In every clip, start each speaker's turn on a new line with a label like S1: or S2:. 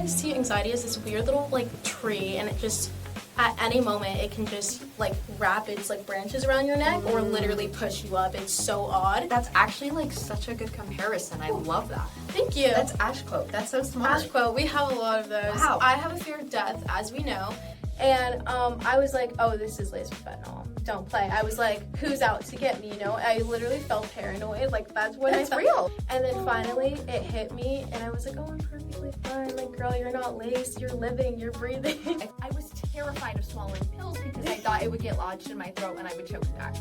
S1: I see anxiety as this weird little, like, tree, and it just, at any moment, it can just, like, wrap its, like, branches around your neck or literally push you up. It's so odd.
S2: That's actually, like, such a good comparison. I love that.
S1: Thank you.
S2: That's Ash quote. That's so smart.
S1: Ash quote. We have a lot of those.
S2: Wow.
S1: I have a fear of death, as we know. And I was like, oh, this is laced with fentanyl. Don't play. I was like, who's out to get me, you know? I literally felt paranoid. Like, that's when
S2: That's
S1: I felt
S2: real.
S1: And then finally, it hit me, and I was like, oh, I'm perfectly fine. Like, girl, you're not laced. You're living. You're breathing.
S2: I was terrified of swallowing pills because I thought it would get lodged in my throat and I would choke to death.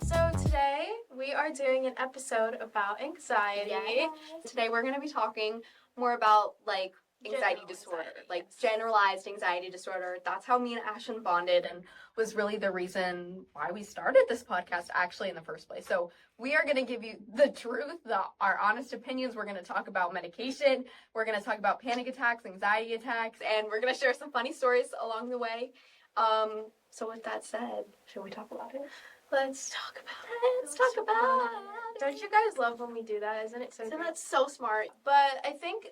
S1: So today, we are doing an episode about anxiety.
S2: Yeah. Today we're going to be talking more about, like, anxiety disorder, like generalized anxiety disorder. That's how me and Ashlyn bonded and was really the reason why we started this podcast actually in the first place. So we are going to give you the truth, our honest opinions. We're going to talk about medication. We're going to talk about panic attacks, anxiety attacks, and we're going to share some funny stories along the way. So with that said, should we talk about it?
S1: Let's talk about it.
S2: Let's talk about it.
S1: Don't you guys love when we do that? Isn't it so
S2: So
S1: great?
S2: that's so smart.
S1: But I think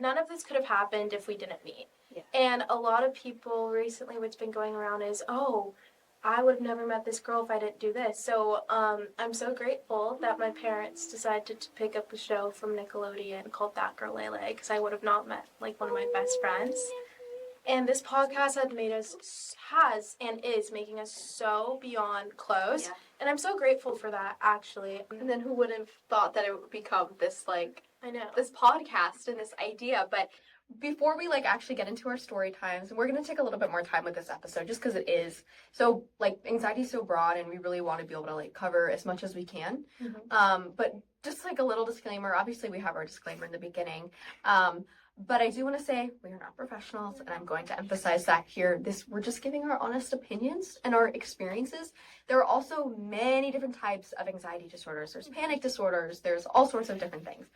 S1: none of this could have happened if we didn't meet.
S2: Yeah.
S1: And a lot of people recently, what's been going around is, oh, I would have never met this girl if I didn't do this. So I'm so grateful that my parents decided to pick up a show from Nickelodeon called That Girl Lele, because I would have not met, like, one of my best friends. And this podcast has and is making us so beyond close.
S2: Yeah.
S1: And I'm so grateful for that, actually.
S2: And then who would have thought that it would become this, like,
S1: I know.
S2: this podcast and this idea. But before we, like, actually get into our story times, we're going to take a little bit more time with this episode just because it is so, like, anxiety is so broad and we really want to be able to, like, cover as much as we can. But just, like, a little disclaimer, obviously we have our disclaimer in the beginning, but I do want to say we are not professionals, and I'm going to emphasize that here. We're just giving our honest opinions and our experiences. There are also many different types of anxiety disorders. There's panic disorders. There's all sorts of different things.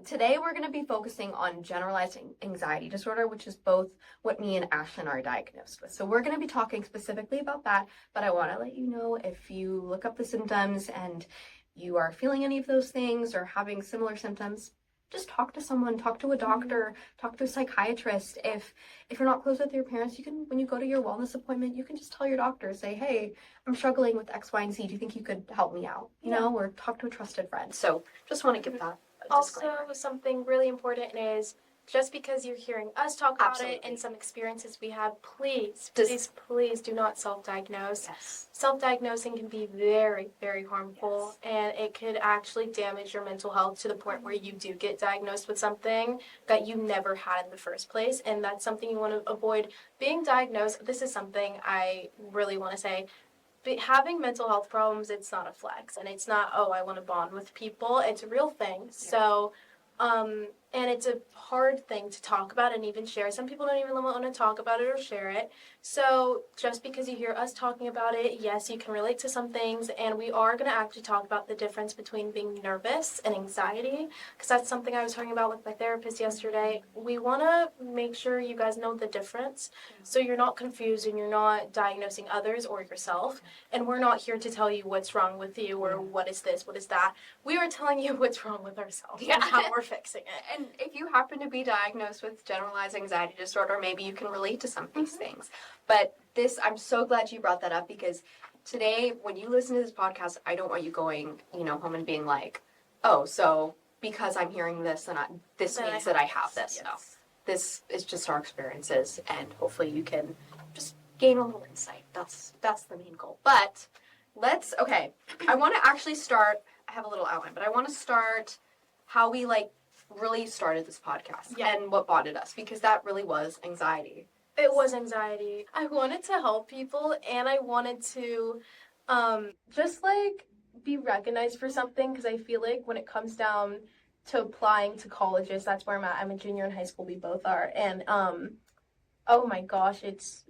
S2: Today, we're going to be focusing on generalized anxiety disorder, which is both what me and Ashlyn are diagnosed with. So we're going to be talking specifically about that, but I want to let you know if you look up the symptoms and you are feeling any of those things or having similar symptoms, just talk to someone, talk to a doctor, talk to a psychiatrist. If you're not close with your parents, you can, when you go to your wellness appointment, you can just tell your doctor, say, hey, I'm struggling with X, Y, and Z. Do you think you could help me out? You know, or talk to a trusted friend. So just want to give that a disclaimer.
S1: Also, something really important is just because you're hearing us talk about it and some experiences we have, please do not self-diagnose.
S2: Yes.
S1: Self-diagnosing can be very, very harmful, and it could actually damage your mental health to the point where you do get diagnosed with something that you never had in the first place, and that's something you want to avoid. Being diagnosed, this is something I really want to say, but having mental health problems, it's not a flex, and it's not, oh, I want to bond with people. It's a real thing. Yeah. So, and it's a hard thing to talk about and even share. Some people don't even want to talk about it or share it. So just because you hear us talking about it, yes, you can relate to some things, and we are going to actually talk about the difference between being nervous and anxiety, because that's something I was talking about with my therapist yesterday. We want to make sure you guys know the difference, so you're not confused and you're not diagnosing others or yourself, and we're not here to tell you what's wrong with you or what is this, what is that. We are telling you what's wrong with ourselves and how we're fixing it.
S2: And if you happen to be diagnosed with generalized anxiety disorder, maybe you can relate to some of these things. But I'm so glad you brought that up, because today, when you listen to this podcast, I don't want you going, home and being like, oh, so because I'm hearing this, and this means that I have this.
S1: Yes.
S2: No, this is just our experiences, and hopefully you can just gain a little insight. That's the main goal. But I want to actually start, I have a little outline, but I want to start how we, really started this podcast and what bonded us, because that really was anxiety.
S1: It was anxiety. I wanted to help people, and I wanted to just be recognized for something, because I feel like when it comes down to applying to colleges, that's where I'm at. I'm a junior in high school, we both are, and oh my gosh, it's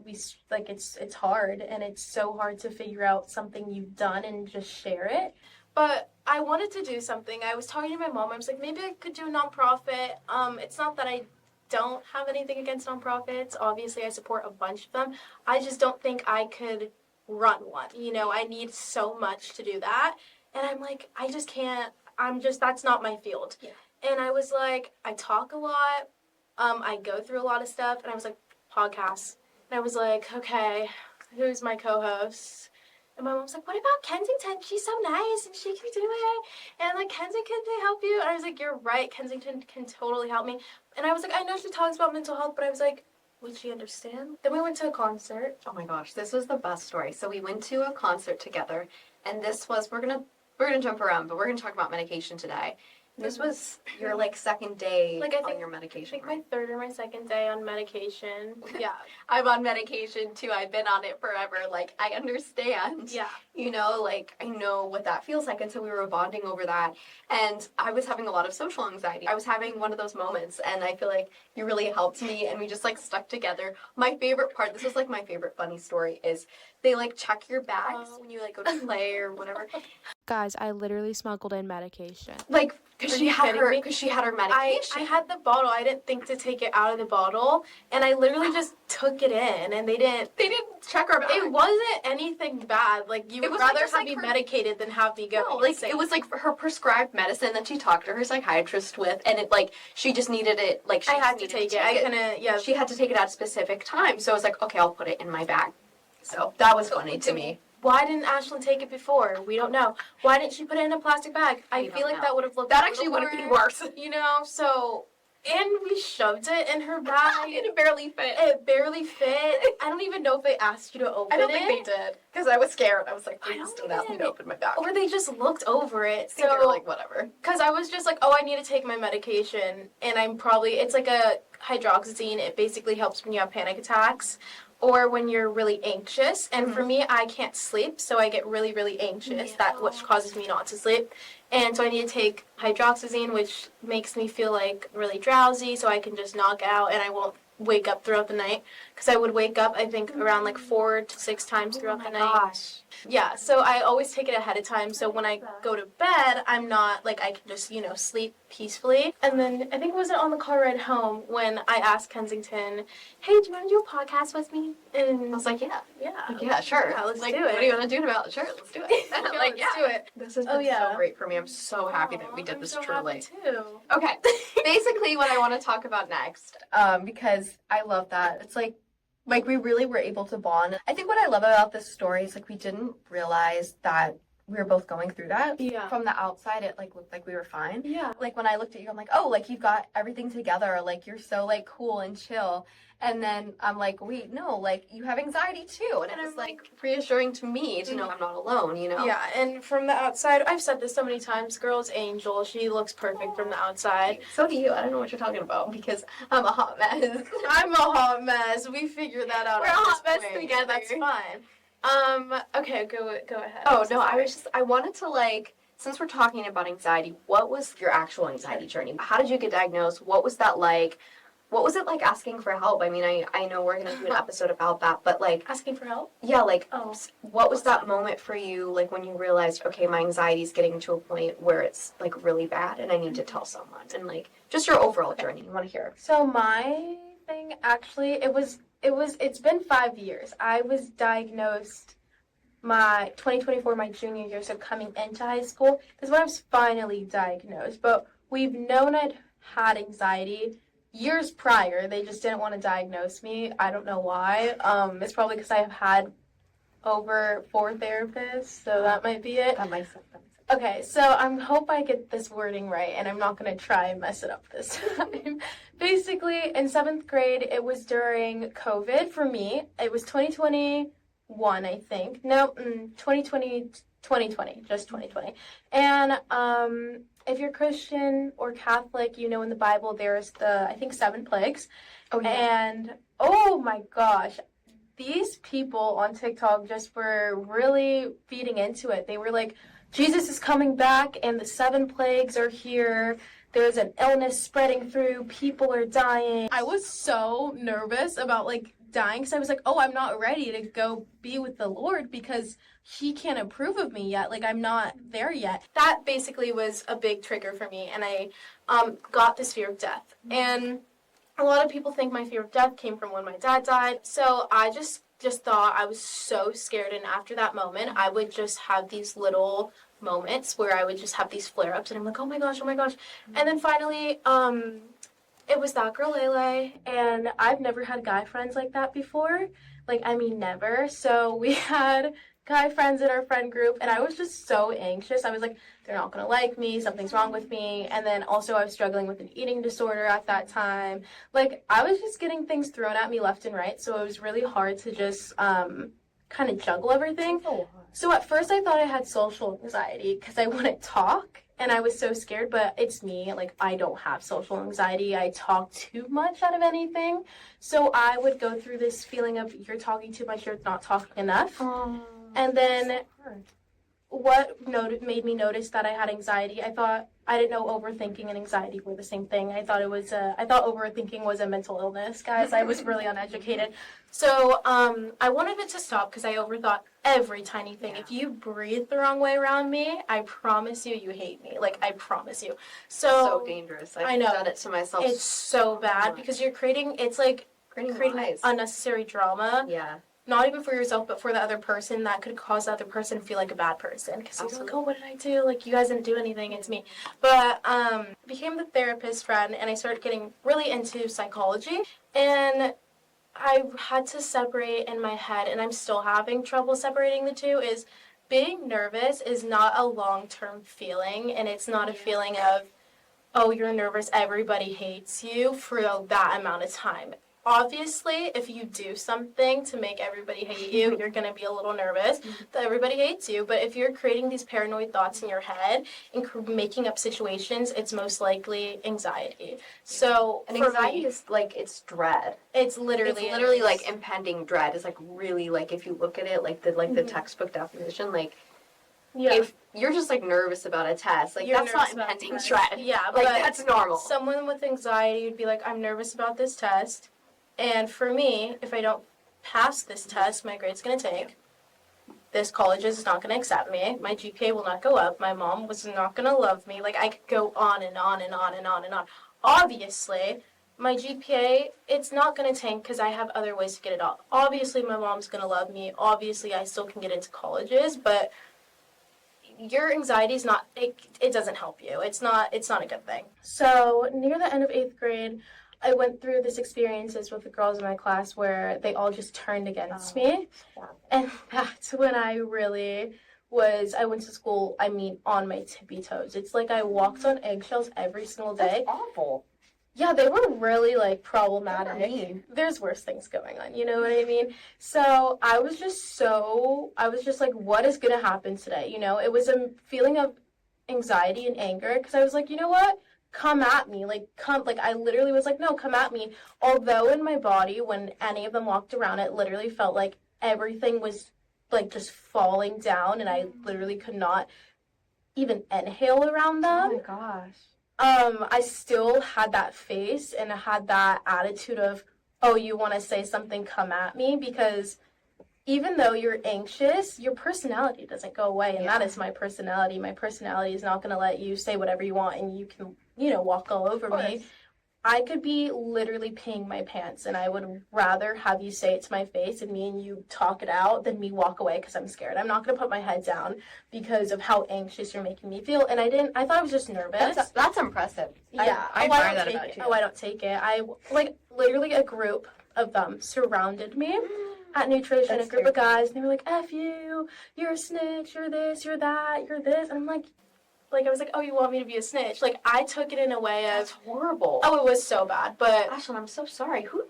S1: hard, and it's so hard to figure out something you've done and just share it. But I wanted to do something. I was talking to my mom. I was like, maybe I could do a nonprofit. It's not that I don't have anything against nonprofits. Obviously, I support a bunch of them. I just don't think I could run one. I need so much to do that. And I'm like, I just can't. That's not my field. Yeah. And I was like, I talk a lot. I go through a lot of stuff, and I was like, podcasts. And I was like, okay, who's my co-host? And my mom's like, what about Kensington? She's so nice, and she can do it. And, like, Kensington, can they help you? And I was like, you're right, Kensington can totally help me. And I was like, I know she talks about mental health, but I was like, would she understand? Then we went to a concert.
S3: Oh my gosh, this was the best story. So we went to a concert together, and this was we're gonna jump around, but we're gonna talk about medication today. This was your like second day
S1: Like, I
S3: on
S1: think-
S3: your
S1: I
S3: medication.
S1: think
S3: Right?
S1: my third or my second day on medication. Yeah.
S3: I'm on medication too. I've been on it forever. Like I understand.
S1: Yeah.
S3: You know, like I know what that feels like, and so we were bonding over that. And I was having a lot of social anxiety. I was having one of those moments, and I feel like you really helped me, and we just like stuck together. My favorite part, this was like my favorite funny story, is they like check your bags when you like go to play or whatever.
S4: Guys, I literally smuggled in medication.
S3: Like because
S1: Are
S3: she
S1: you
S3: had
S1: kidding
S3: her
S1: me?
S3: because she had her medication.
S1: I had the bottle. I didn't think to take it out of the bottle, and I literally just took it in, and they didn't
S3: check our bags.
S1: It wasn't anything bad. Like, you
S3: It
S1: would
S3: was, like,
S1: rather
S3: just,
S1: have
S3: like,
S1: me
S3: her-
S1: medicated than have me go.
S3: No, like
S1: insane.
S3: it was like her prescribed medicine that she talked to her psychiatrist with, and it like she just needed it. Like she
S1: I
S3: just
S1: had to
S3: needed
S1: take it. I couldn't. Yeah.
S3: She had to take it at a specific time, so I was like, okay, I'll put it in my bag. So that was funny to me.
S1: Why didn't Ashlyn take it before? We don't know. Why didn't she put it in a plastic bag? I
S3: We
S1: feel
S3: don't
S1: like
S3: know.
S1: that would have looked.
S3: That
S1: a
S3: actually
S1: little
S3: would have been
S1: more,
S3: worse.
S1: You know. So, and we shoved it in her bag.
S3: It barely fit.
S1: It barely fit. I don't even know if they asked you to open it.
S3: I don't think they did because I was scared. I was like,
S1: I
S3: please
S1: don't
S3: don't ask me to
S1: even-
S3: open my bag.
S1: Or they just looked over it.
S3: I think they were
S1: So,
S3: like, whatever.
S1: because I was just like, oh, I need to take my medication, and it's like a hydroxyzine. It basically helps when you have panic attacks or when you're really anxious. And for me, I can't sleep, so I get really, really anxious.
S2: Yeah.
S1: Which causes me not to sleep. And so I need to take hydroxyzine, which makes me feel like really drowsy, so I can just knock out and I won't wake up throughout the night. Because I would wake up, I think, around like 4 to 6 times throughout the night.
S3: Gosh.
S1: Yeah, so I always take it ahead of time, so when I go to bed, I'm not, like, I can just, sleep peacefully. And then, I think it was on the car ride home when I asked Kensington, hey, do you want to do a podcast with me? And
S3: I was like, yeah.
S1: yeah.
S3: Sure.
S1: Yeah, let's
S3: like,
S1: do
S3: what
S1: it.
S3: do you want to do about it? Sure, let's do it.
S1: Like, let's do it.
S3: This has
S1: Oh,
S3: been
S1: yeah.
S3: so great for me. I'm so happy that we did
S1: I'm
S3: this
S1: so
S3: truly.
S1: happy too.
S3: Okay, basically what I want to talk about next, because I love that. It's like we really were able to bond. I think what I love about this story is like we didn't realize that we were both going through that.
S1: Yeah.
S3: From the outside, it like looked like we were fine.
S1: Yeah.
S3: Like when I looked at you, I'm like, oh, like you've got everything together. Like you're so like cool and chill. And then I'm like, wait, no, like you have anxiety too. And it was like reassuring to me to know I'm not alone, you know?
S1: Yeah, and from the outside, I've said this so many times, girl's angel. She looks perfect from the outside.
S3: So do you. I don't know what you're talking about because I'm a hot mess.
S1: I'm a hot mess. We figured that out.
S3: We're
S1: at
S3: a hot
S1: this
S3: mess
S1: point.
S3: together.
S1: That's fine. Okay, go ahead.
S3: Oh,
S1: I'm so
S3: no,
S1: sorry.
S3: I wanted to like, since we're talking about anxiety, what was your actual anxiety journey? How did you get diagnosed? What was that like? What was it like asking for help? I mean, I know we're going to do an episode about that, but like,
S1: Asking for help?
S3: yeah, like,
S1: Oh.
S3: what was that moment for you, like when you realized, okay, my anxiety is getting to a point where it's like really bad and I need to tell someone, and like, just your overall journey. You want to hear?
S1: So my thing actually, it's been 5 years. I was diagnosed my 2024, my junior year, so coming into high school. This is when I was finally diagnosed. But we've known I'd had anxiety years prior. They just didn't want to diagnose me. I don't know why. It's probably because I've had over 4 therapists, so that might be it.
S3: That makes sense.
S1: Okay, so I hope I get this wording right, and I'm not going to try and mess it up this time. Basically, in 7th grade, it was during COVID for me. It was 2021, I think. No, 2020, just 2020. And if you're Christian or Catholic, you know in the Bible there's I think 7 plagues.
S3: Oh, yeah.
S1: And, oh my gosh, these people on TikTok just were really feeding into it. They were like, Jesus is coming back and the 7 plagues are here. There's an illness spreading through. People are dying. I was so nervous about like dying because I was like, oh, I'm not ready to go be with the Lord because he can't approve of me yet. Like, I'm not there yet. That basically was a big trigger for me, and I got this fear of death. And a lot of people think my fear of death came from when my dad died. So I just thought I was so scared, and after that moment, I would just have these little moments where I would just have these flare-ups, and I'm like, oh my gosh. And then finally, it was that girl Lele, and I've never had guy friends like that before. Like, I mean, never. So we had guy friends in our friend group, and I was just so anxious. I was like, they're not gonna like me, something's wrong with me. And then also I was struggling with an eating disorder at that time. Like, I was just getting things thrown at me left and right, so it was really hard to just kind of juggle everything. So at first I thought I had social anxiety because I wouldn't talk. And I was so scared, but it's me. Like, I don't have social anxiety. I talk too much out of anything. So I would go through this feeling of you're talking too much, you're not talking enough. And then what made me notice that I had anxiety, I didn't know overthinking and anxiety were the same thing. I thought overthinking was a mental illness, guys. I was really uneducated. So I wanted it to stop because I overthought every tiny thing. If you breathe the wrong way around me, I promise you hate me. Like, I promise you.
S3: So dangerous.
S1: I know.
S3: Done it to myself.
S1: It's so bad because you're creating
S3: lies.
S1: unnecessary drama.
S3: Yeah.
S1: Not even for yourself, but for the other person, that could cause the other person to feel like a bad person. Because you're like, oh, what did I do? Like, you guys didn't do anything. It's me. But became the therapist friend, and I started getting really into psychology. And I had to separate in my head, and I'm still having trouble separating the two, is being nervous is not a long-term feeling, and it's not a feeling of, oh, you're nervous, everybody hates you for that amount of time. Obviously, if you do something to make everybody hate you, you're going to be a little nervous that everybody hates you. But if you're creating these paranoid thoughts in your head and making up situations, it's most likely anxiety. So,
S3: and anxiety is like, it's dread.
S1: It's literally
S3: like impending dread. It's like really, like, if you look at it, like the textbook definition, like, if you're just like nervous about a test, like, that's not impending dread.
S1: Yeah,
S3: like,
S1: but
S3: that's normal.
S1: Someone with anxiety would be like, I'm nervous about this test. And for me, if I don't pass this test, my grade's going to tank. This college is not going to accept me. My GPA will not go up. My mom was not going to love me. Like, I could go on and on and on and on and on. Obviously, my GPA, it's not going to tank because I have other ways to get it up. Obviously, my mom's going to love me. Obviously, I still can get into colleges, but your anxiety is not, it doesn't help you. It's not a good thing. So, near the end of 8th grade, I went through this experiences with the girls in my class where they all just turned against me. Yeah. And that's when I went to school, on my tippy toes. It's like I walked on eggshells every single day.
S3: That's awful.
S1: Yeah, they were really, like, problematic. There's worse things going on, you know what I mean? So I was just like, what is going to happen today? You know, it was a feeling of anxiety and anger because I was like, you know what? Come at me, I literally was like, no, come at me. Although in my body, when any of them walked around, it literally felt like everything was, like, just falling down, and I literally could not even inhale around them.
S2: Oh my gosh.
S1: I still had that face, and I had that attitude of, oh, you want to say something, come at me, because even though you're anxious, your personality doesn't go away, and that is my personality. My personality is not going to let you say whatever you want, and you can, walk all over me. I could be literally peeing my pants, and I would rather have you say it to my face and me and you talk it out than me walk away because I'm scared. I'm not going to put my head down because of how anxious you're making me feel, and I thought I was just nervous.
S3: That's impressive.
S1: Yeah.
S2: I admire that about you.
S1: Oh, I don't take it. Literally a group of them surrounded me at nutrition, a group of guys, and they were like, F you, you're a snitch, you're this, you're that, you're this. And I'm like, I was like, oh, you want me to be a snitch? Like, I took it in a way of...
S3: That's horrible.
S1: Oh, it was so bad, but...
S3: Ashlyn, I'm so sorry. Who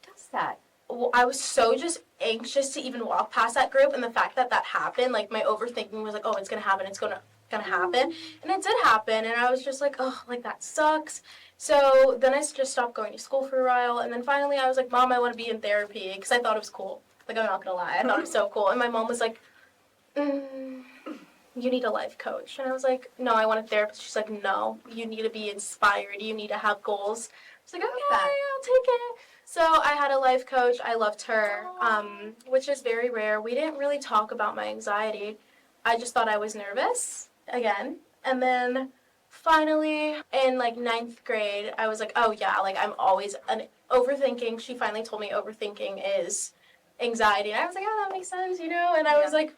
S3: does that?
S1: Well, I was so just anxious to even walk past that group, and the fact that happened, like, my overthinking was like, oh, it's gonna happen, it's gonna happen. And it did happen, and I was just like, oh, like, that sucks. So then I just stopped going to school for a while, and then finally I was like, Mom, I want to be in therapy, because I thought it was cool. Like, I'm not gonna lie, I thought it was so cool. And my mom was like, you need a life coach. And I was like, no, I want a therapist. She's like, no, you need to be inspired. You need to have goals. I was like, okay, I'll take it. So I had a life coach. I loved her, which is very rare. We didn't really talk about my anxiety. I just thought I was nervous again. And then finally in like 9th grade, I was like, oh yeah, like I'm always overthinking. She finally told me overthinking is anxiety. And I was like, oh, that makes sense, And I was like,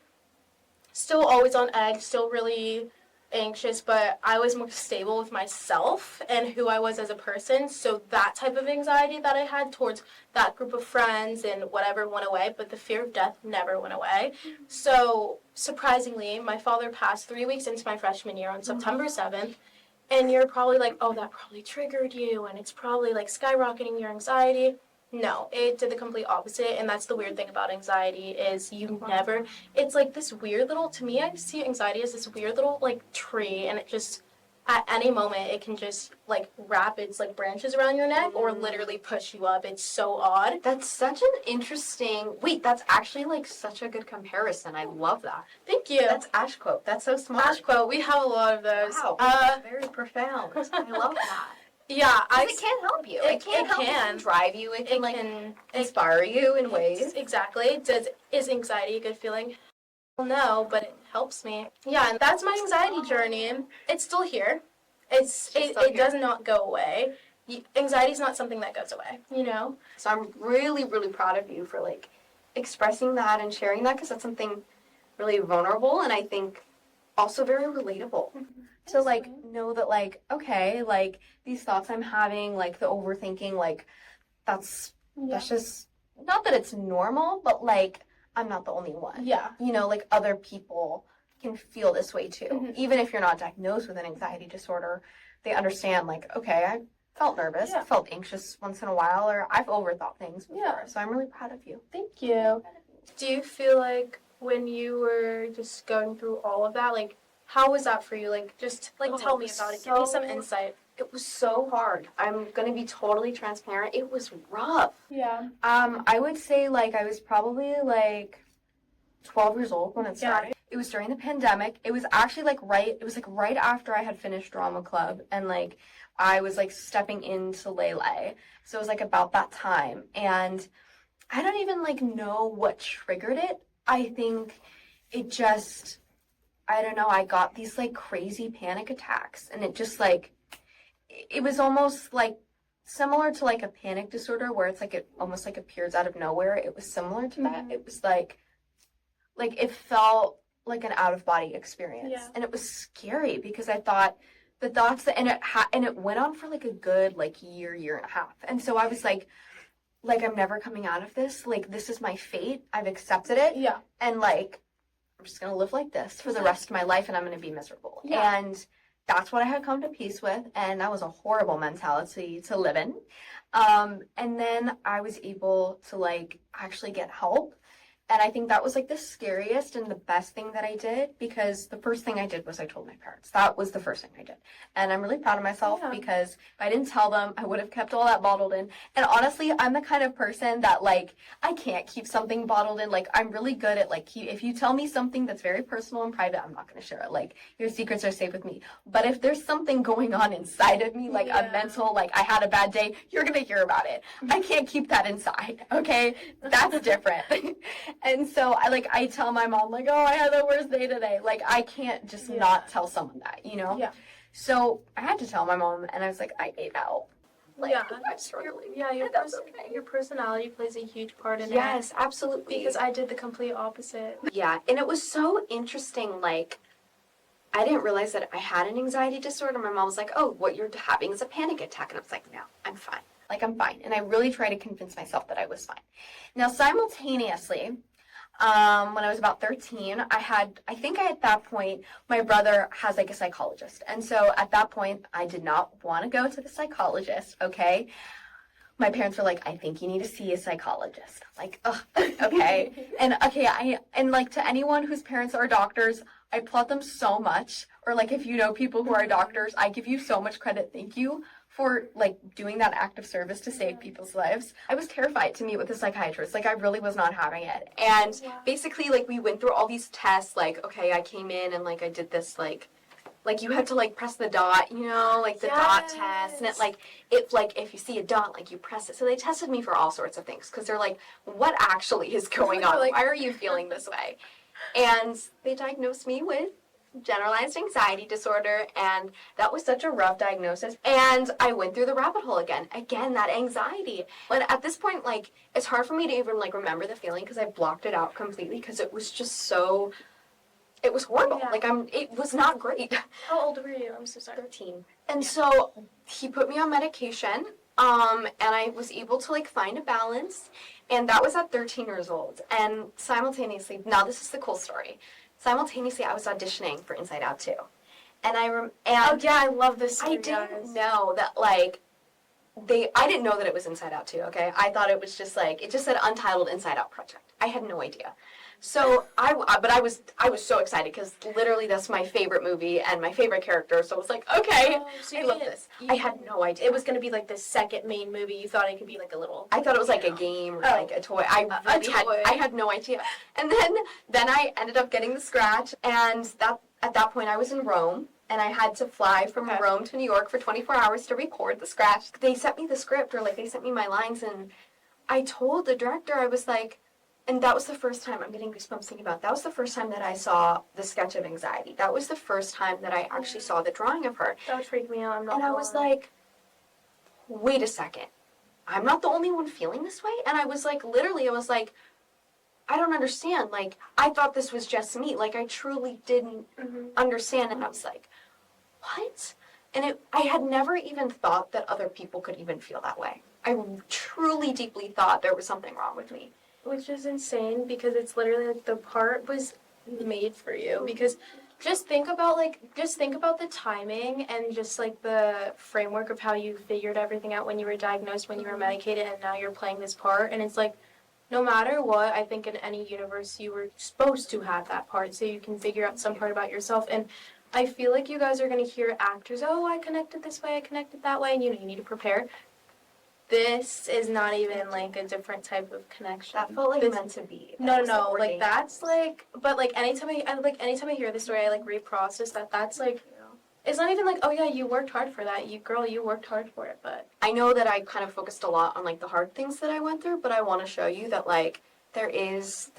S1: still always on edge, still really anxious, but I was more stable with myself and who I was as a person. So that type of anxiety that I had towards that group of friends and whatever went away, but the fear of death never went away. So surprisingly, my father passed 3 weeks into my freshman year on September 7th. And you're probably like, oh, that probably triggered you and it's probably like skyrocketing your anxiety. No, it did the complete opposite, and that's the weird thing about anxiety is you never, it's like this weird little, to me, I see anxiety as this weird little, like, tree, and it just, at any moment, it can just, like, wrap its, like, branches around your neck or literally push you up. It's so odd.
S3: That's such an interesting, wait, that's actually like such a good comparison. I love that.
S1: Thank you.
S3: That's Ash quote. That's so smart.
S1: Ash quote, we have a lot of those.
S3: Wow, that's very profound. I love that.
S1: Yeah,
S3: It can help you. It can help you. It can drive you. It can, inspire you in ways.
S1: Exactly. Is anxiety a good feeling? Well, no, but it helps me. Yeah, and that's my anxiety journey. It's still here. It does not go away. Anxiety is not something that goes away, you know?
S3: So I'm really, really proud of you for, like, expressing that and sharing that, because that's something really vulnerable and I think also very relatable. To, like, know that, like, okay, like, these thoughts I'm having, like, the overthinking, like, that's just, not that it's normal, but, like, I'm not the only one.
S1: Yeah.
S3: You know, like, other people can feel this way, too.
S1: Mm-hmm.
S3: Even if you're not diagnosed with an anxiety disorder, they understand, like, okay, I felt nervous, I felt anxious once in a while, or I've overthought things before.
S1: Yeah.
S3: So I'm really proud of you.
S1: Thank you. Do you feel like when you were just going through all of that, like, how was that for you? Like, just, like, tell me about it. Give me some insight.
S3: It was so hard. I'm going to be totally transparent. It was rough.
S1: Yeah.
S3: I would say, like, I was probably, like, 12 years old when it started. Yeah. It was during the pandemic. It was actually, like, right after I had finished drama club, and, like, I was, like, stepping into Lele. So it was, like, about that time. And I don't even, like, know what triggered it. I think it just, I don't know, I got these, like, crazy panic attacks, and it just, like, it was almost, like, similar to, like, a panic disorder, where it's, like, it almost, like, appears out of nowhere. It was similar to that. It was, like, it felt like an out-of-body experience, and it was scary, because I thought the thoughts that, and it went on for, like, a good, like, year and a half, and so I was, like, I'm never coming out of this, like, this is my fate, I've accepted it, and, like, I'm just gonna live like this for the rest of my life, and I'm gonna be miserable. And that's what I had come to peace with, and that was a horrible mentality to live in. And then I was able to, like, actually get help. And I think that was, like, the scariest and the best thing that I did, because the first thing I did was I told my parents. That was the first thing I did. And I'm really proud of myself, because if I didn't tell them, I would have kept all that bottled in. And honestly, I'm the kind of person that, like, I can't keep something bottled in. Like, I'm really good at, like, if you tell me something that's very personal and private, I'm not going to share it. Like, your secrets are safe with me. But if there's something going on inside of me, like a mental, like, I had a bad day, you're going to hear about it. I can't keep that inside, okay? That's different. And so I tell my mom, like, oh, I had the worst day today. Like, I can't just not tell someone that, you know? Yeah. So I had to tell my mom, and I was like, I ate out. Like, I'm struggling.
S1: Yeah, your personality plays a huge part in it.
S3: Yes, absolutely.
S1: Because I did the complete opposite.
S3: Yeah, and it was so interesting, like, I didn't realize that I had an anxiety disorder. My mom was like, oh, what you're having is a panic attack. And I was like, no, I'm fine. Like, I'm fine. And I really tried to convince myself that I was fine. Now, simultaneously, when I was about 13, I think at that point, my brother has, like, a psychologist. And so at that point, I did not want to go to the psychologist, okay? My parents were like, I think you need to see a psychologist. I'm like, ugh, okay. And like, to anyone whose parents are doctors, I applaud them so much. Or, like, if you know people who are doctors, I give you so much credit. Thank you for, like, doing that act of service to save people's lives. I was terrified to meet with a psychiatrist. Like, I really was not having it. And basically, like, we went through all these tests. Like, okay, I came in and, like, I did this, like you had to, like, press the dot, you know, like the dot test. And if you see a dot, like, you press it. So they tested me for all sorts of things, because they're like, what actually is going on? Why are you feeling this way? And they diagnosed me with generalized anxiety disorder, and that was such a rough diagnosis. And I went through the rabbit hole again, that anxiety. And at this point, like, it's hard for me to even, like, remember the feeling, because I blocked it out completely, because it was just so, it was horrible.
S1: Yeah.
S3: Like, it was not great.
S1: How old were you? I'm so sorry.
S3: 13. And so he put me on medication, and I was able to like find a balance, and that was at 13 years old. And simultaneously, now this is the cool story. Simultaneously, I was auditioning for Inside Out 2. And
S1: Oh yeah, I love this story,
S3: I didn't
S1: guys.
S3: know that like I didn't know that it was Inside Out 2, okay? I thought it was just like, it just said Untitled Inside Out Project. I had no idea. So I was so excited because literally that's my favorite movie and my favorite character. So I was like, okay,
S1: So
S3: I love this. I had no idea.
S1: It was going to be like the second main movie. You thought it could be like a little...
S3: I thought it was like a game or like a toy. I had no idea. And then I ended up getting the scratch, and at that point I was in Rome. And I had to fly from Rome to New York for 24 hours to record the scratch. They sent me the script, or like they sent me my lines, and I told the director, I was like, and that was the first time, I'm getting goosebumps thinking about it, that was the first time that I saw the sketch of anxiety. That was the first time that I actually saw the drawing of her.
S1: That would freak me out.
S3: And I was like, wait a second. I'm not the only one feeling this way? And I was like, literally, I was like, I don't understand. Like, I thought this was just me. Like, I truly didn't understand. And I was like, what? And I had never even thought that other people could even feel that way. I truly, deeply thought there was something wrong with me.
S1: Which is insane because it's literally like the part was made for you. Because just think about the timing and just like the framework of how you figured everything out when you were diagnosed, when you were medicated, and now you're playing this part. And it's like, no matter what, I think in any universe you were supposed to have that part so you can figure out some part about yourself. And I feel like you guys are going to hear actors, oh, I connected this way, I connected that way, and you need to prepare. This is not even like a different type of connection.
S3: That felt like meant to be.
S1: No, like that's like, but like anytime I hear the story, I like reprocess that. That's like, it's not even like, oh yeah, you worked hard for that. You worked hard for it, but.
S3: I know that I kind of focused a lot on like the hard things that I went through, but I want to show you that like there's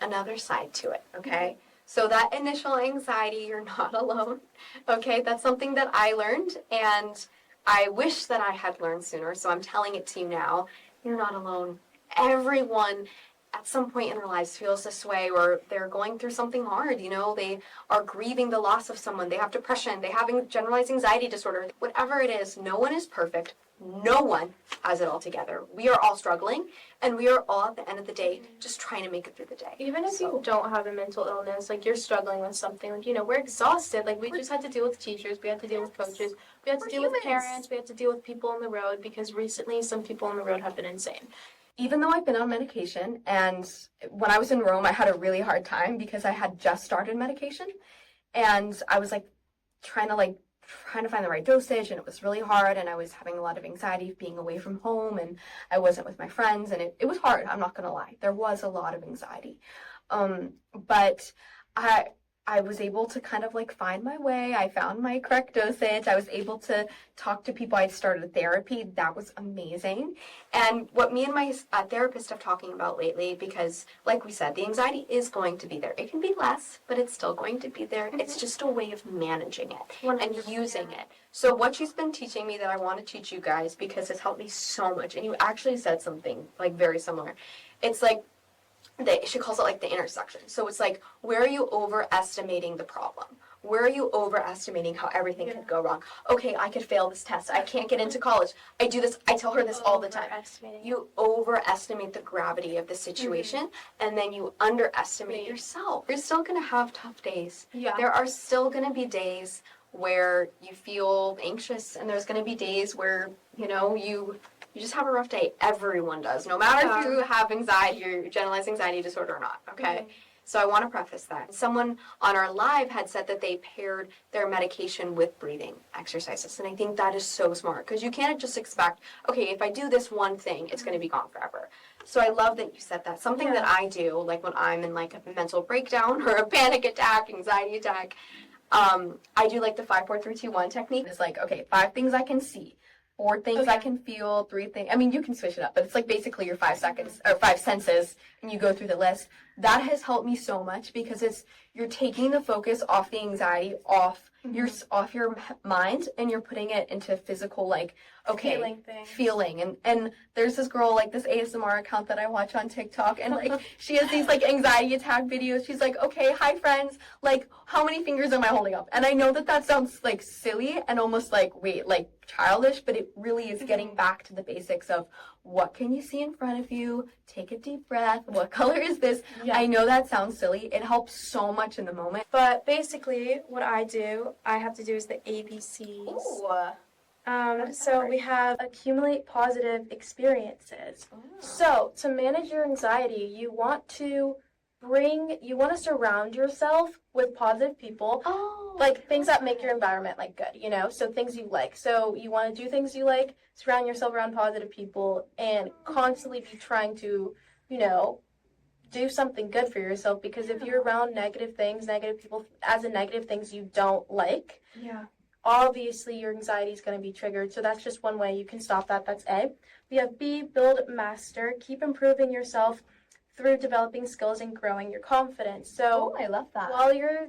S3: another side to it, okay? So that initial anxiety, you're not alone, okay? That's something that I learned, and I wish that I had learned sooner, so I'm telling it to you now. You're not alone. Everyone at some point in their lives feels this way, or they're going through something hard, they are grieving the loss of someone, they have depression, they have generalized anxiety disorder, whatever it is. No one is perfect. No one has it all together. We are all struggling, and we are all at the end of the day just trying to make it through the day.
S1: Even if you don't have a mental illness, like you're struggling with something, like, we're exhausted. Like we just had to deal with teachers, we had to deal with coaches, we had to deal with parents, we had to deal with people on the road, because recently some people on the road have been insane.
S2: Even though I've been on medication, and when I was in Rome, I had a really hard time because I had just started medication, and I was trying to find the right dosage, and it was really hard, and I was having a lot of anxiety being away from home, and I wasn't with my friends, and it was hard, I'm not gonna lie. There was a lot of anxiety. But I was able to kind of find my way. I found my correct dosage. I was able to talk to people. I started therapy. That was amazing.
S3: And what me and my therapist have talking about lately, because like we said, the anxiety is going to be there. It can be less, but it's still going to be there. It's just a way of managing it and using it. So what she's been teaching me that I want to teach you guys, because it's helped me so much, and you actually said something very similar. It's she calls it the intersection. So it's where are you overestimating the problem? Where are you overestimating how everything could go wrong? Okay, I could fail this test. I can't get into college. I do this. I tell her this all the time. You overestimate the gravity of the situation, and then you underestimate yourself. You're still going to have tough days.
S1: Yeah.
S3: There are still going to be days where you feel anxious, and there's going to be days where, you just have a rough day. Everyone does, no matter if you have anxiety or generalized anxiety disorder or not, okay? So I want to preface that. Someone on our live had said that they paired their medication with breathing exercises, and I think that is so smart, because you can't just expect, okay, if I do this one thing, it's going to be gone forever. So I love that you said that. Something that I do, when I'm in a mental breakdown or a panic attack, anxiety attack, I do the 5, 4, 3, 2, 1 technique. It's okay, 5 things I can see, 4 things I can feel, 3 things. I mean, you can switch it up, but it's basically your 5 seconds or 5 senses, and you go through the list.
S2: that has helped me so much because you're taking the focus off the anxiety, off your mind, and you're putting it into physical, like, okay, feeling. And there's this girl, like, this ASMR account that I watch on TikTok, and like she has these like anxiety attack videos. She's like, okay, hi friends, like, how many fingers am I holding up? And I know that sounds like silly and almost like childish, but it really is getting back to the basics of what can you see in front of you, take a deep breath, what color is this? I know that sounds silly. It helps so much in the moment.
S1: But basically what I have to do is the ABCs.
S2: Ooh.
S1: So we have accumulate positive experiences. So to manage your anxiety, you want to surround yourself with positive people, like things that make your environment like good, you know, so things you like. So you want to do things you like, surround yourself around positive people, and constantly be trying to, you know, do something good for yourself, because if you're around negative people, as in negative things you don't like, obviously your anxiety is going to be triggered. So that's just one way you can stop that. That's A. We have B, build, master, keep improving yourself through developing skills and growing your confidence. So
S2: I love that.
S1: while you're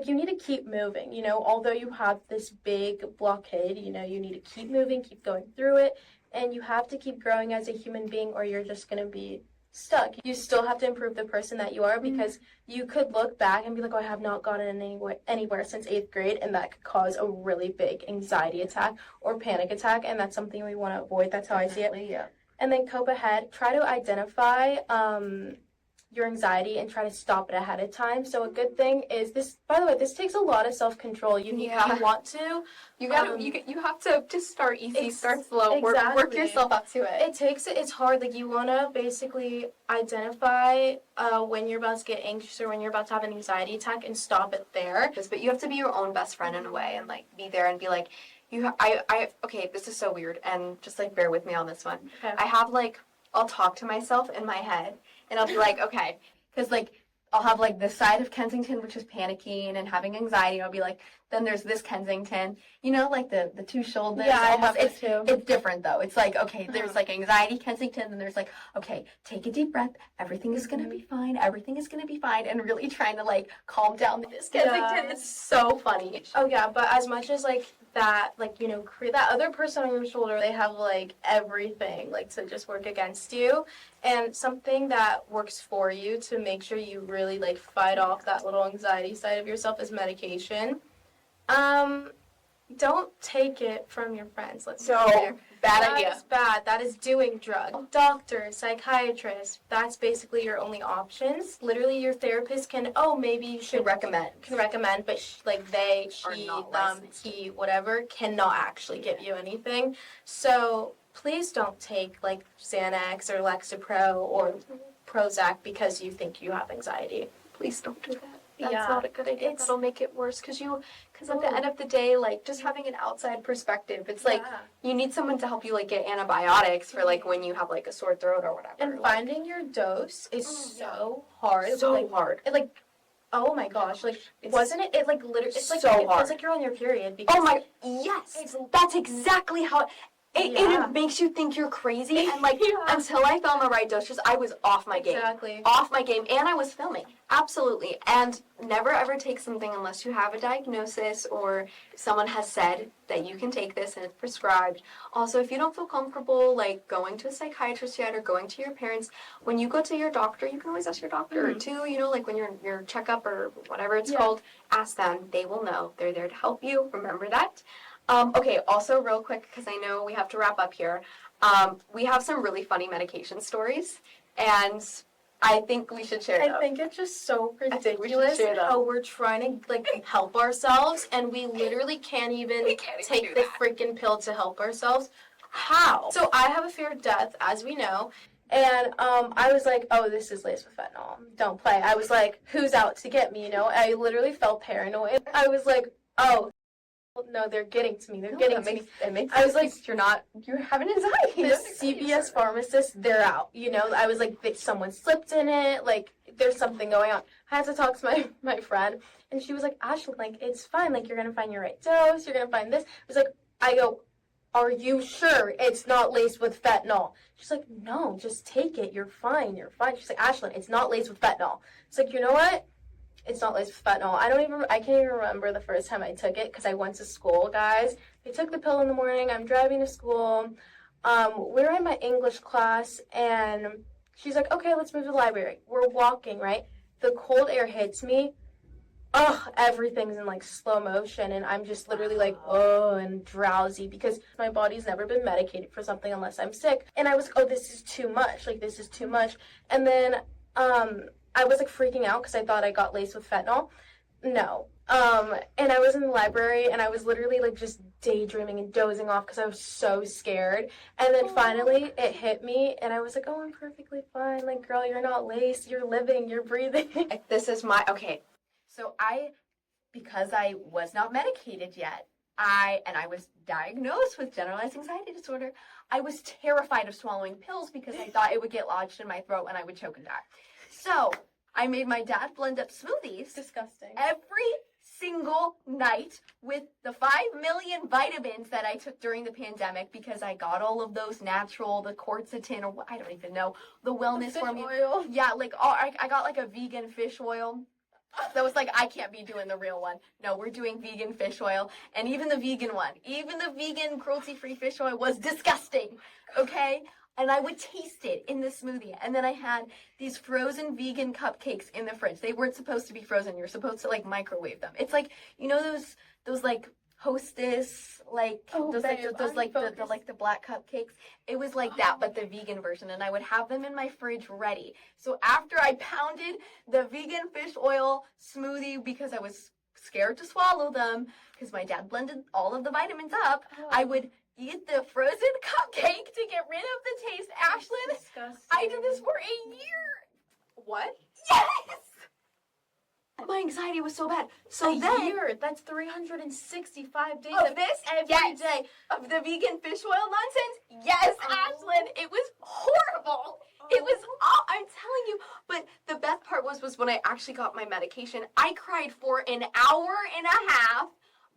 S1: you need to keep moving, you know, although you have this big blockade, you know, you need to keep moving, keep going through it, and you have to keep growing as a human being, or you're just going to be stuck. You still have to improve the person that you are, because you could look back and be like, oh, I have not gotten anywhere since 8th grade, and that could cause a really big anxiety attack or panic attack, and that's something we want to avoid. That's how I see it.
S2: Yeah.
S1: And then cope ahead. Try to identify your anxiety and try to stop it ahead of time. So a good thing is this. By the way, this takes a lot of self-control. You want to.
S3: You have to just start easy, start slow, work yourself up to it.
S1: It's hard. Like, you want to basically identify when you're about to get anxious or when you're about to have an anxiety attack and stop it there.
S3: But you have to be your own best friend in a way, and like be there and be like, okay, this is so weird, and just like bear with me on this one.
S1: Okay.
S3: I have like, I'll talk to myself in my head, and I'll be like, okay,
S2: because like I'll have like this side of Kensington, which is panicking and having anxiety. I'll be like, then there's this Kensington, you know, like the two shoulders.
S1: Yeah, I have it too.
S2: It's different though. It's like, okay, there's like anxiety Kensington, and there's like, okay, take a deep breath. Everything is gonna be fine. Everything is gonna be fine, and really trying to like calm down this Kensington. It's so funny.
S1: Oh yeah, but as much as like that, like, you know, that other person on your shoulder, they have like everything like to just work against you. And something that works for you to make sure you really like fight off that little anxiety side of yourself is medication. Don't take it from your friends. Let's
S3: No, bad idea.
S1: That is bad. That is doing drugs. Doctor, psychiatrist, that's basically your only options. Literally, your therapist can, maybe you should
S2: recommend,
S1: but they, she, them, he, whatever, cannot actually give you anything. So please don't take like Xanax or Lexapro or Prozac because you think you have anxiety.
S3: Please don't do that. That's not a good idea. That'll make it worse, because at the end of the day, like, just having an outside perspective, it's like you need someone to help you like get antibiotics for like when you have like a sore throat or whatever.
S1: And finding your dose is so hard.
S3: So hard.
S1: It like, oh my gosh, like, wasn't it? It like literally, it's like
S3: so
S1: it
S3: hard.
S1: feels like you're on your period. Because
S3: yes, that's exactly how. It makes you think you're crazy, and like until I found the right doses, I was off my game.
S1: Exactly.
S3: Off my game, and I was filming. Absolutely. And never ever take something unless you have a diagnosis or someone has said that you can take this and it's prescribed. Also, if you don't feel comfortable like going to a psychiatrist yet or going to your parents, when you go to your doctor, you can always ask your doctor too, you know, like when you're in your checkup or whatever it's called, ask them. They will know. They're there to help you. Remember that. Okay, also real quick, because I know we have to wrap up here, we have some really funny medication stories, and I think we should share them.
S1: I think it's just so ridiculous how we're trying to like help ourselves, and we literally can't even take the freaking pill to help ourselves. How? So I have a fear of death, as we know, and I was like, oh, this is laced with fentanyl. Don't play. I was like, who's out to get me, you know? I literally felt paranoid. I was like, oh, no, they're getting to me. They're getting to me.
S2: It makes
S1: I was like,
S2: you're having anxiety.
S1: The CVS pharmacist, they're out. You know, I was like, someone slipped in it. Like, there's something going on. I had to talk to my friend, and she was like, Ashlyn, like, it's fine. Like, you're going to find your right dose. You're going to find this. I was like, are you sure it's not laced with fentanyl? She's like, no, just take it. You're fine. You're fine. She's like, Ashlyn, it's not laced with fentanyl. It's like, you know what? It's not laced with fentanyl. I can't even remember the first time I took it because I went to school, guys. I took the pill in the morning. I'm driving to school. We're in my English class, and she's like, okay, let's move to the library. We're walking, right? The cold air hits me. Oh, everything's in like slow motion, and I'm just literally like, oh, and drowsy because my body's never been medicated for something unless I'm sick. And I was, oh, this is too much. Like, this is too much. And then I was like freaking out because I thought I got laced with fentanyl. No. And I was in the library, and I was literally like just daydreaming and dozing off because I was so scared. And then finally it hit me, and I was like, oh, I'm perfectly fine. Like, girl, you're not laced. You're living. You're breathing.
S3: This is my, okay.
S2: So because I was not medicated yet, I was diagnosed with generalized anxiety disorder, I was terrified of swallowing pills because I thought it would get lodged in my throat and I would choke and die. So I made my dad blend up smoothies.
S1: Disgusting.
S2: Every single night with the 5 million vitamins that I took during the pandemic because I got all of those natural, the quercetin, or I don't even know, the wellness formula.
S1: Oil.
S2: Yeah, like I got like a vegan fish oil. That was like, I can't be doing the real one. No, we're doing vegan fish oil. And even the vegan one, even the vegan cruelty-free fish oil was disgusting, okay? And I would taste it in the smoothie. And then I had these frozen vegan cupcakes in the fridge. They weren't supposed to be frozen. You're supposed to like microwave them. It's like, you know those like Hostess, like those the black cupcakes. It was like that, but the vegan version, and I would have them in my fridge ready. So after I pounded the vegan fish oil smoothie because I was scared to swallow them because my dad blended all of the vitamins up, I would eat the frozen cupcake to get rid of the taste. Ashlyn,
S1: Disgusting.
S2: I did this for a year.
S3: What?
S2: Yes.
S3: My anxiety was so bad.
S1: So year, that's 365 days
S2: Of this every day of the vegan fish oil nonsense. Yes, Ashlyn, it was horrible.
S3: It was, I'm telling you. But the best part was when I actually got my medication, I cried for an hour and a half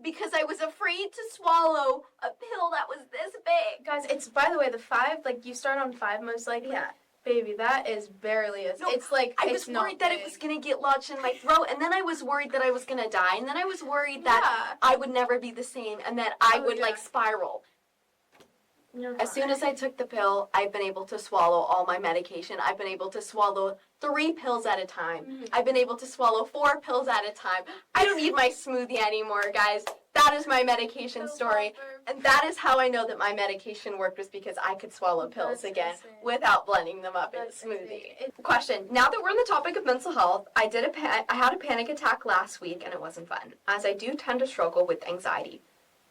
S3: because I was afraid to swallow a pill that was this big.
S1: Guys, it's, by the way, the 5, like, you start on 5 most likely.
S3: Yeah.
S1: Baby, that is barely a, it's like,
S3: I
S1: it's
S3: was worried that it was going to get lodged in my throat, and then I was worried that I was going to die, and then I was worried that I would never be the same, and that I would, like, spiral. As soon as I took the pill, I've been able to swallow all my medication. I've been able to swallow 3 pills at a time. Mm-hmm. I've been able to swallow 4 pills at a time. I don't need my smoothie anymore, guys. That is my medication story. And that is how I know that my medication worked, was because I could swallow pills again without blending them up in a smoothie. Question. Now that we're on the topic of mental health, I had a panic attack last week, and it wasn't fun, as I do tend to struggle with anxiety.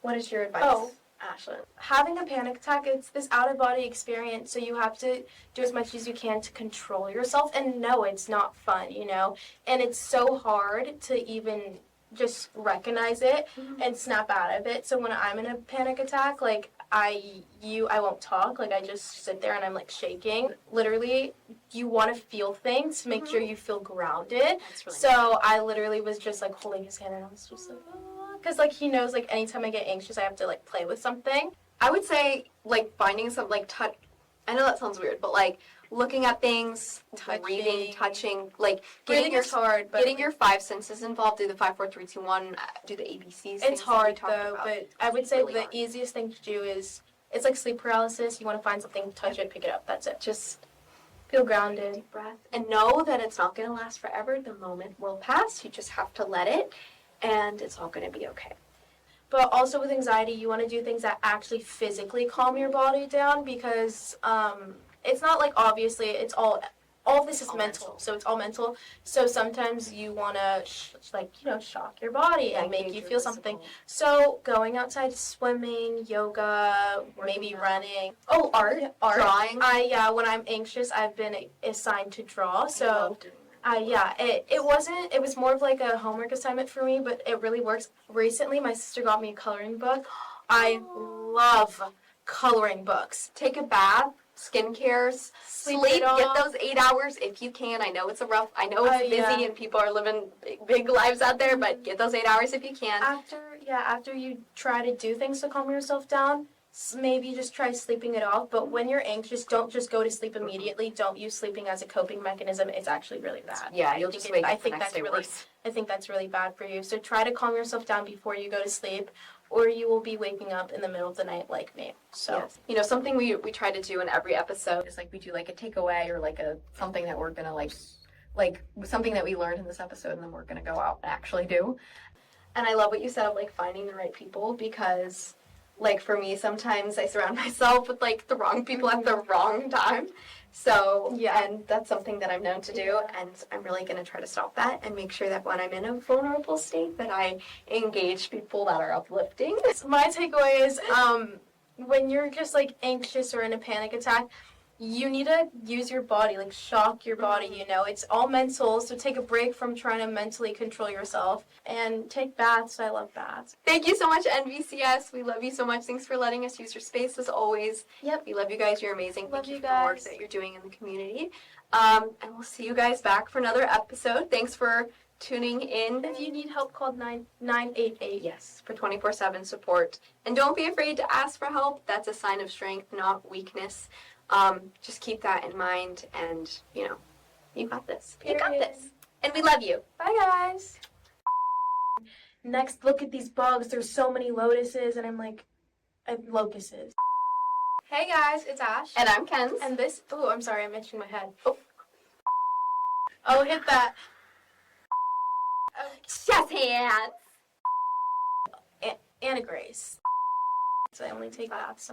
S3: What is your advice, Ashlyn?
S1: Having a panic attack, it's this out-of-body experience, so you have to do as much as you can to control yourself, and no, it's not fun, you know? And it's so hard to even just recognize it and snap out of it. So when I'm in a panic attack, like, I won't talk, like, I just sit there and I'm, like, shaking. Literally, you want to feel things to make sure you feel grounded.
S3: Really
S1: so I literally was just, like, holding his hand, and I was just like, because, like, he knows, like, anytime I get anxious, I have to, like, play with something.
S3: I would say, like, finding some, like, touch. I know that sounds weird, but, like, looking at things, reading, touching, like, getting your
S1: hard, but
S3: getting your 5 senses involved. Do the 5, 4, 3, 2, 1. Do the ABCs.
S1: It's hard though,
S3: about.
S1: but I would say
S3: really
S1: the
S3: hard.
S1: easiest thing to do is, it's like sleep paralysis. You want to find something, touch it, pick it up. That's it. Just feel grounded.
S3: Deep breath, and know that it's not going to last forever. The moment will pass. You just have to let it, and it's all going to be okay.
S1: But also with anxiety, you want to do things that actually physically calm your body down, because it's not like, obviously, it's all of this is mental, so it's all mental. So sometimes you want to, shock your body and make you feel something. So going outside, swimming, yoga, maybe running. Oh, art.
S3: Drawing.
S1: When I'm anxious, I've been assigned to draw. So it was more of like a homework assignment for me, but it really works. Recently, my sister got me a coloring book. I love coloring books.
S3: Take a bath. Skincare, sleep, get those 8 hours if you can. I know it's busy and people are living big lives out there, but get those 8 hours if you can.
S1: After you try to do things to calm yourself down, maybe just try sleeping it off. But when you're anxious, don't just go to sleep immediately. Don't use sleeping as a coping mechanism. It's actually really bad.
S3: Yeah, you'll just wake up the next day
S1: really,
S3: worse.
S1: I think that's really bad for you. So try to calm yourself down before you go to sleep, or you will be waking up in the middle of the night like me. So,
S3: yes. You know, something we try to do in every episode
S2: Just like we do like a takeaway or like something that we're gonna like something that we learned in this episode and then we're gonna go out and actually do.
S3: And I love what you said of like finding the right people, because like for me sometimes I surround myself with like the wrong people at the wrong time. So
S1: Yeah.
S3: and that's something that I'm known to do, and I'm really going to try to stop that and make sure that when I'm in a vulnerable state that I engage people that are uplifting.
S1: my takeaway is when you're just like anxious or in a panic attack, you need to use your body, like shock your body, you know. It's all mental, so take a break from trying to mentally control yourself and take baths. I love baths.
S3: Thank you so much, NVCS. We love you so much. Thanks for letting us use your space as always.
S1: Yep.
S3: We love you guys. You're amazing.
S1: Love
S3: Thank you
S1: you
S3: for the work
S1: guys.
S3: that you're doing in the community. And we'll see you guys back for another episode. Thanks for tuning in.
S1: If you need help, call 988.
S3: Yes, for 24/7 support. And don't be afraid to ask for help. That's a sign of strength, not weakness. Just keep that in mind, and, you know, you got this. You got
S1: Period.
S3: this. And we love you.
S1: Bye, guys. Next, look at these bugs. There's so many lotuses, and I'm like, locusts. Hey, guys, it's Ash.
S3: And I'm Kenz.
S1: And this, oh, I'm sorry, I'm itching my head. Oh, hit that.
S3: Chest hands.
S1: Anna Grace. So I only take baths.